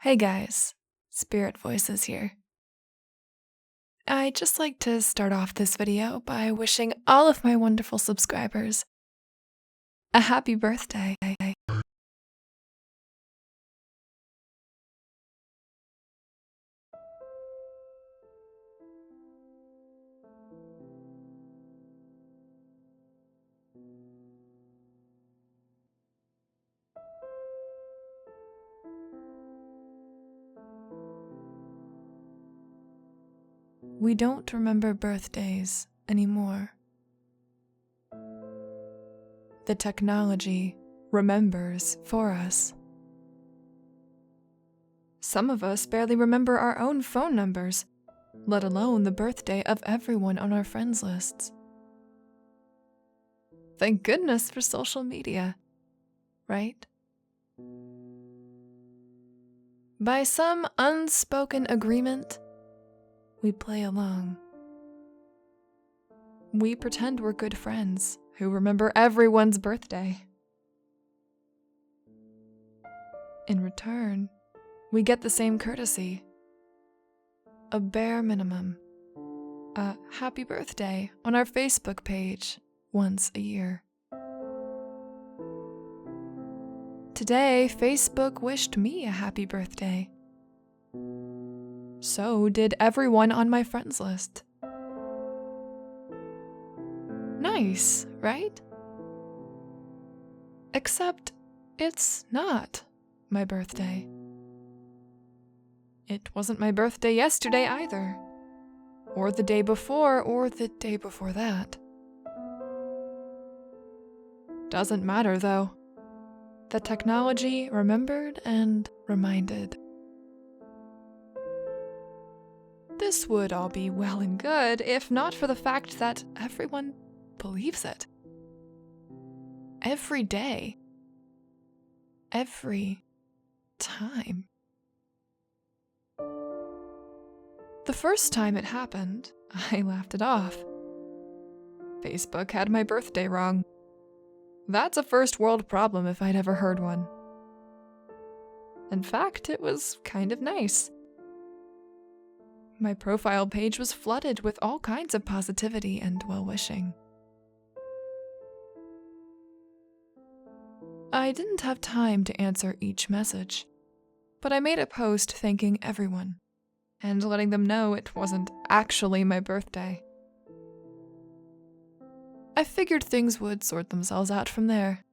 Hey guys, Spirit Voices here. I'd just like to start off this video by wishing all of my wonderful subscribers a happy birthday. We don't remember birthdays anymore. The technology remembers for us. Some of us barely remember our own phone numbers, let alone the birthday of everyone on our friends lists. Thank goodness for social media, right? By some unspoken agreement, we play along. We pretend we're good friends who remember everyone's birthday. In return, we get the same courtesy. A bare minimum. A happy birthday on our Facebook page once a year. Today, Facebook wished me a happy birthday. So did everyone on my friends list. Nice, right? Except it's not my birthday. It wasn't my birthday yesterday either. Or the day before, or the day before that. Doesn't matter though. The technology remembered and reminded. This would all be well and good if not for the fact that everyone believes it. Every day. Every time. The first time it happened, I laughed it off. Facebook had my birthday wrong. That's a first world problem if I'd ever heard one. In fact, it was kind of nice. My profile page was flooded with all kinds of positivity and well-wishing. I didn't have time to answer each message, but I made a post thanking everyone and letting them know it wasn't actually my birthday. I figured things would sort themselves out from there.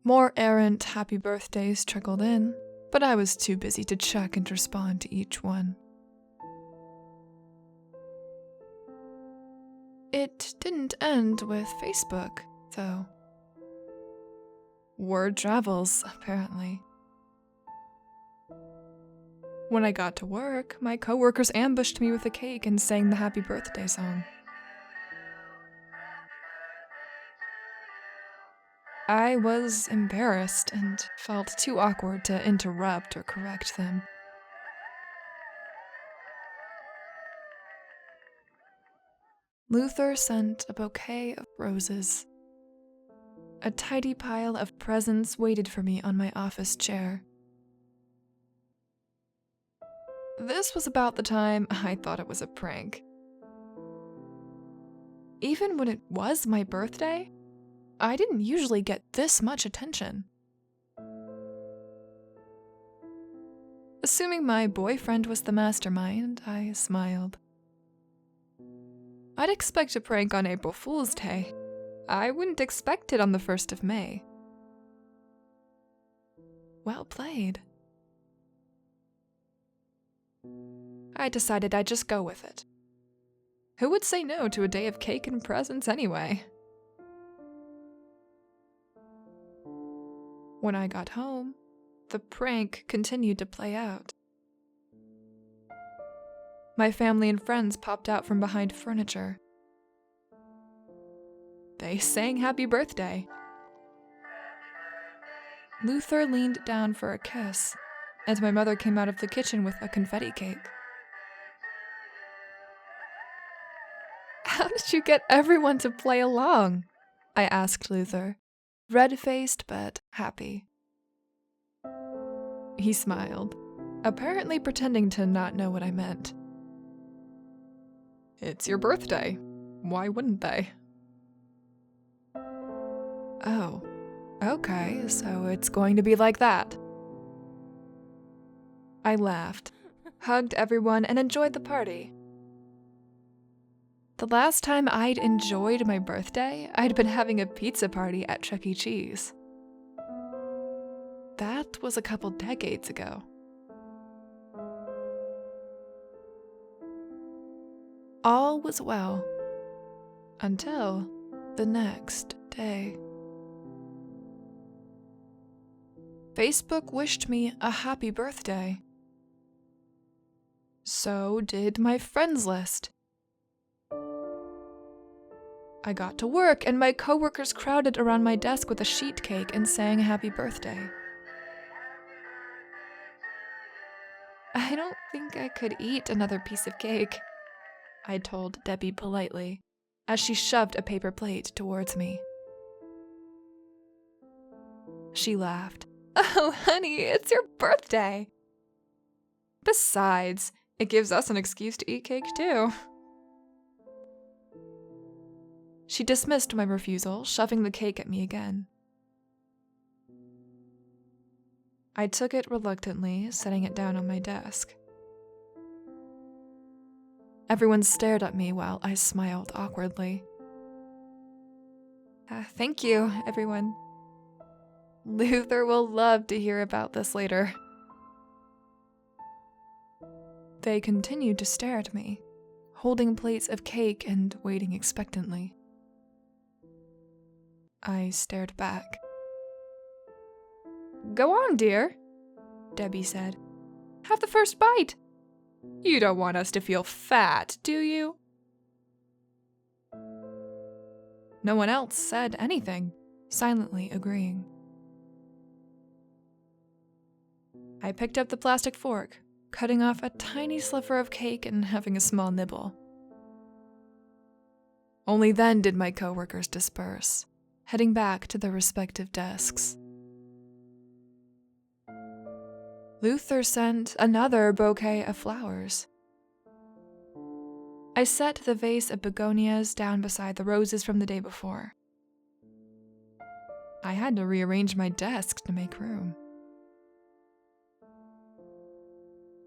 More errant happy birthdays trickled in, but I was too busy to check and respond to each one. It didn't end with Facebook, though. Word travels, apparently. When I got to work, my coworkers ambushed me with a cake and sang the happy birthday song. I was embarrassed and felt too awkward to interrupt or correct them. Luther sent a bouquet of roses. A tidy pile of presents waited for me on my office chair. This was about the time I thought it was a prank. Even when it was my birthday, I didn't usually get this much attention. Assuming my boyfriend was the mastermind, I smiled. I'd expect a prank on April Fool's Day. I wouldn't expect it on the 1st of May. Well played. I decided I'd just go with it. Who would say no to a day of cake and presents anyway? When I got home, the prank continued to play out. My family and friends popped out from behind furniture. They sang happy birthday. Luther leaned down for a kiss, and my mother came out of the kitchen with a confetti cake. How did you get everyone to play along? I asked Luther, red-faced but happy. He smiled, apparently pretending to not know what I meant. It's your birthday. Why wouldn't they? Oh, okay, so it's going to be like that. I laughed, hugged everyone, and enjoyed the party. The last time I'd enjoyed my birthday, I'd been having a pizza party at Chuck E. Cheese. That was a couple decades ago. All was well until the next day. Facebook wished me a happy birthday. So did my friends list. I got to work and my coworkers crowded around my desk with a sheet cake and sang happy birthday. I don't think I could eat another piece of cake, I told Debbie politely, as she shoved a paper plate towards me. She laughed. Oh, honey, it's your birthday. Besides, it gives us an excuse to eat cake too. She dismissed my refusal, shoving the cake at me again. I took it reluctantly, setting it down on my desk. Everyone stared at me while I smiled awkwardly. Thank you, everyone. Luther will love to hear about this later. They continued to stare at me, holding plates of cake and waiting expectantly. I stared back. Go on, dear, Debbie said. Have the first bite. You don't want us to feel fat, do you? No one else said anything, silently agreeing. I picked up the plastic fork, cutting off a tiny sliver of cake and having a small nibble. Only then did my coworkers disperse, heading back to their respective desks. Luther sent another bouquet of flowers. I set the vase of begonias down beside the roses from the day before. I had to rearrange my desk to make room.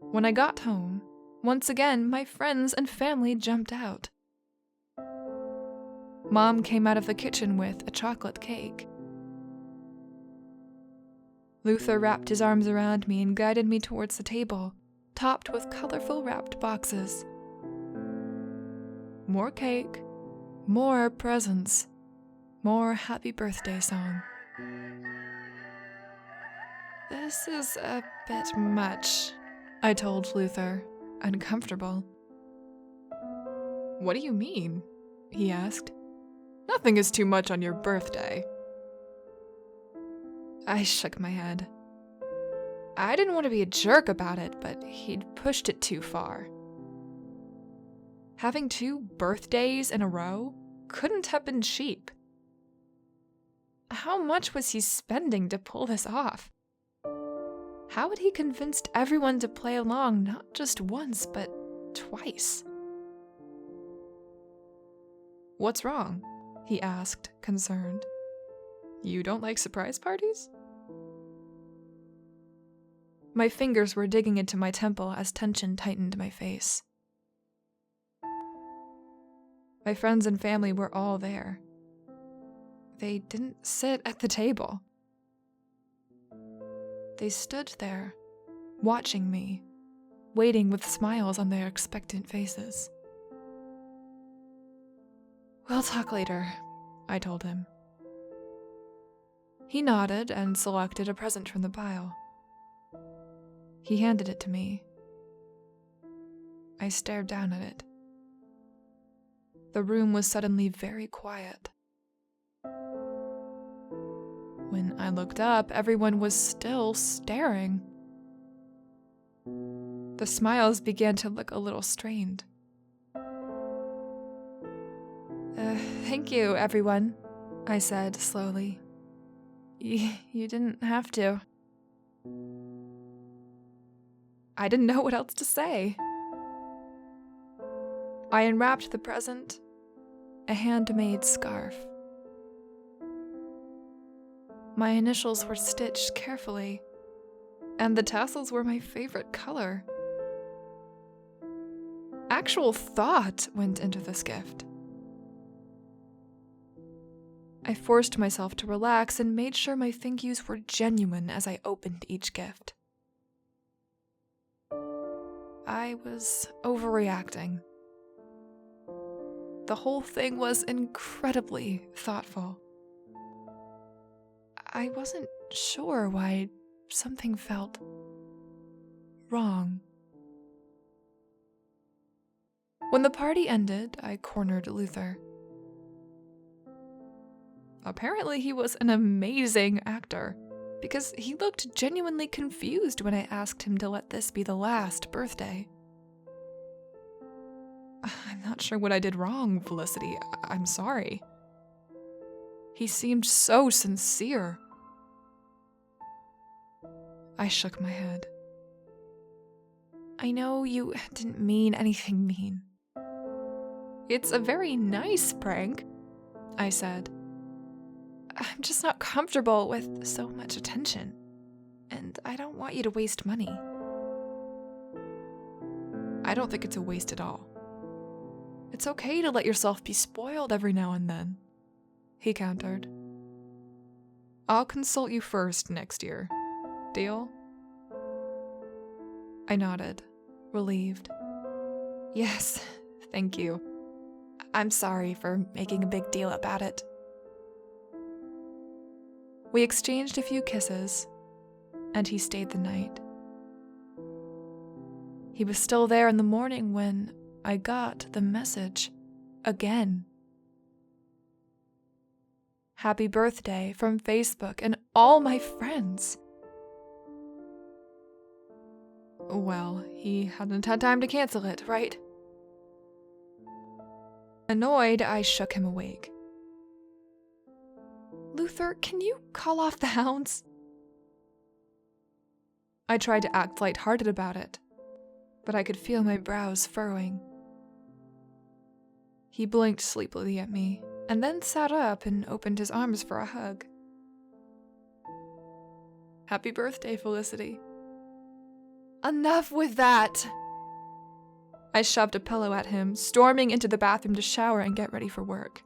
When I got home, once again my friends and family jumped out. Mom came out of the kitchen with a chocolate cake. Luther wrapped his arms around me and guided me towards the table, topped with colorful wrapped boxes. More cake, more presents, more happy birthday song. This is a bit much, I told Luther, uncomfortable. What do you mean? He asked. Nothing is too much on your birthday. I shook my head. I didn't want to be a jerk about it, but he'd pushed it too far. Having 2 birthdays in a row couldn't have been cheap. How much was he spending to pull this off? How had he convinced everyone to play along not just once, but twice? What's wrong? He asked, concerned. You don't like surprise parties? My fingers were digging into my temple as tension tightened my face. My friends and family were all there. They didn't sit at the table. They stood there, watching me, waiting with smiles on their expectant faces. We'll talk later, I told him. He nodded and selected a present from the pile. He handed it to me. I stared down at it. The room was suddenly very quiet. When I looked up, everyone was still staring. The smiles began to look a little strained. Thank you, everyone, I said slowly. You didn't have to. I didn't know what else to say. I unwrapped the present, a handmade scarf. My initials were stitched carefully, and the tassels were my favorite color. Actual thought went into this gift. I forced myself to relax and made sure my thank yous were genuine as I opened each gift. I was overreacting. The whole thing was incredibly thoughtful. I wasn't sure why something felt wrong. When the party ended, I cornered Luther. Apparently, he was an amazing actor, because he looked genuinely confused when I asked him to let this be the last birthday. I'm not sure what I did wrong, Felicity. I'm sorry. He seemed so sincere. I shook my head. I know you didn't mean anything mean. It's a very nice prank, I said. I'm just not comfortable with so much attention, and I don't want you to waste money. I don't think it's a waste at all. It's okay to let yourself be spoiled every now and then, he countered. I'll consult you first next year. Deal? I nodded, relieved. Yes, thank you. I'm sorry for making a big deal about it. We exchanged a few kisses, and he stayed the night. He was still there in the morning when I got the message again. Happy birthday from Facebook and all my friends. Well, he hadn't had time to cancel it, right? Annoyed, I shook him awake. Luther, can you call off the hounds? I tried to act lighthearted about it, but I could feel my brows furrowing. He blinked sleepily at me, and then sat up and opened his arms for a hug. Happy birthday, Felicity. Enough with that! I shoved a pillow at him, storming into the bathroom to shower and get ready for work.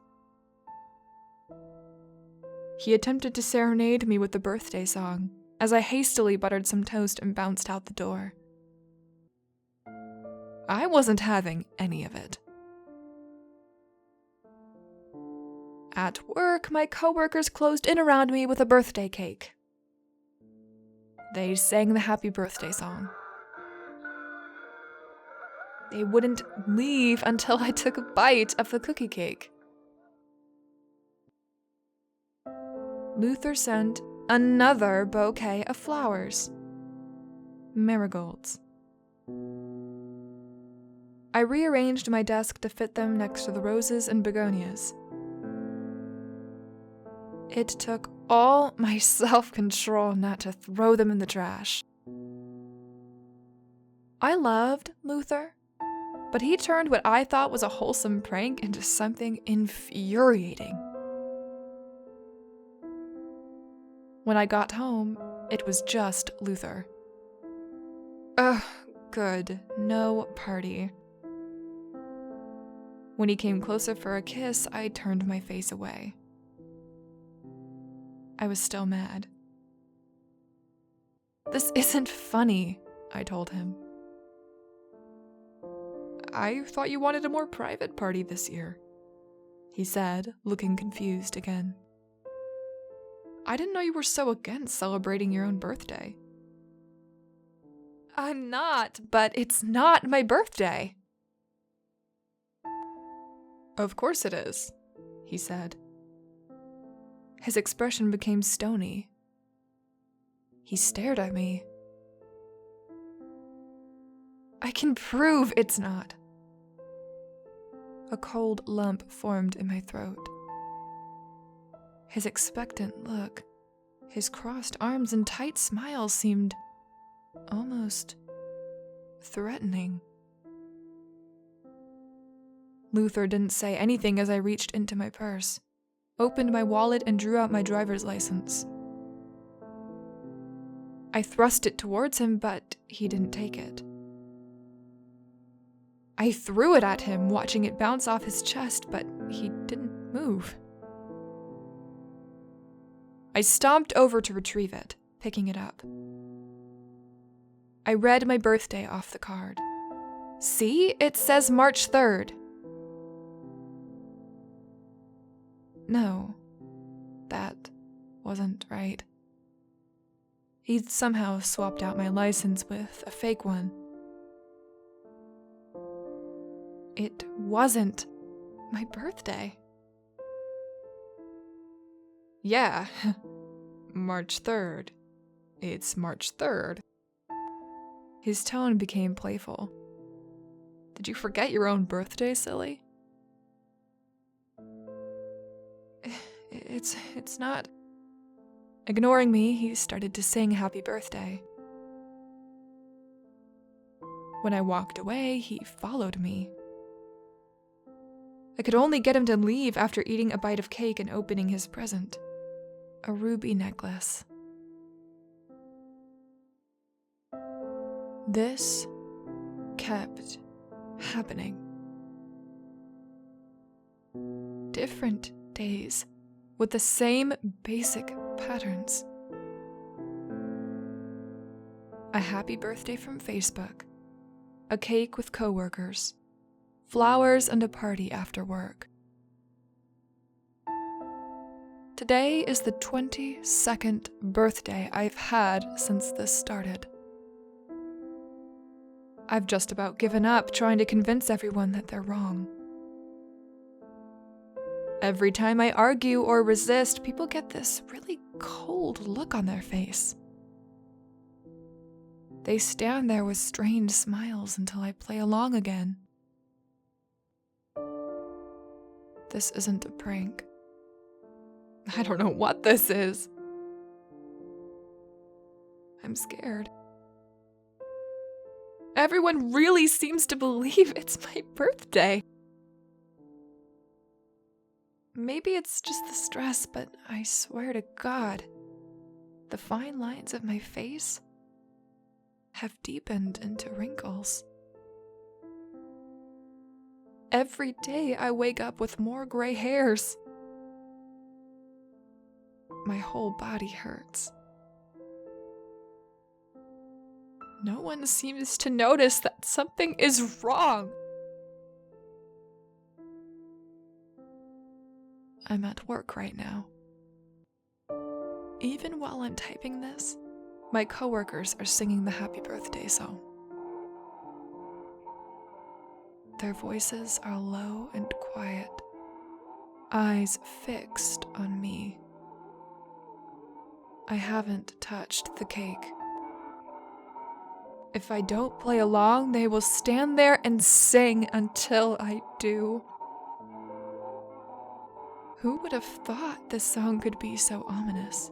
He attempted to serenade me with the birthday song, as I hastily buttered some toast and bounced out the door. I wasn't having any of it. At work, my coworkers closed in around me with a birthday cake. They sang the happy birthday song. They wouldn't leave until I took a bite of the cookie cake. Luther sent another bouquet of flowers. Marigolds. I rearranged my desk to fit them next to the roses and begonias. It took all my self-control not to throw them in the trash. I loved Luther, but he turned what I thought was a wholesome prank into something infuriating. When I got home, it was just Luther. Ugh, good, no party. When he came closer for a kiss, I turned my face away. I was still mad. This isn't funny, I told him. I thought you wanted a more private party this year, he said, looking confused again. I didn't know you were so against celebrating your own birthday. I'm not, but it's not my birthday. Of course it is, he said. His expression became stony. He stared at me. I can prove it's not. A cold lump formed in my throat. His expectant look, his crossed arms and tight smile seemed almost threatening. Luther didn't say anything as I reached into my purse, opened my wallet, and drew out my driver's license. I thrust it towards him, but he didn't take it. I threw it at him, watching it bounce off his chest, but he didn't move. I stomped over to retrieve it, picking it up. I read my birthday off the card. See, it says March 3rd. No, that wasn't right. He'd somehow swapped out my license with a fake one. It wasn't my birthday. Yeah, March 3rd. It's March 3rd. His tone became playful. Did you forget your own birthday, silly? It's not. Ignoring me, he started to sing happy birthday. When I walked away, he followed me. I could only get him to leave after eating a bite of cake and opening his present, a ruby necklace. This kept happening. Different days with the same basic patterns. A happy birthday from Facebook, a cake with coworkers, flowers, and a party after work. Today is the 22nd birthday I've had since this started. I've just about given up trying to convince everyone that they're wrong. Every time I argue or resist, people get this really cold look on their face. They stand there with strained smiles until I play along again. This isn't a prank. I don't know what this is. I'm scared. Everyone really seems to believe it's my birthday. Maybe it's just the stress, but I swear to God, the fine lines of my face have deepened into wrinkles. Every day I wake up with more gray hairs. My whole body hurts. No one seems to notice that something is wrong. I'm at work right now. Even while I'm typing this, my coworkers are singing the happy birthday song. Their voices are low and quiet, eyes fixed on me. I haven't touched the cake. If I don't play along, they will stand there and sing until I do. Who would have thought this song could be so ominous?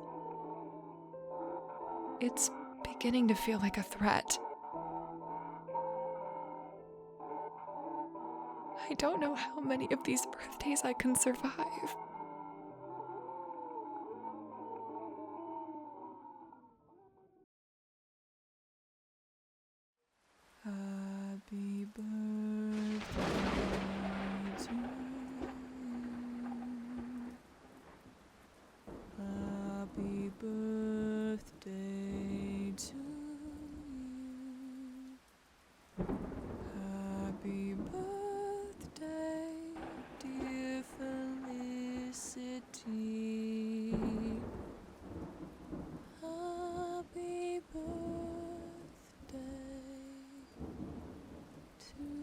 It's beginning to feel like a threat. I don't know how many of these birthdays I can survive. Happy birthday to you. Happy birthday to you. Happy birthday, dear Felicity. Happy birthday to you.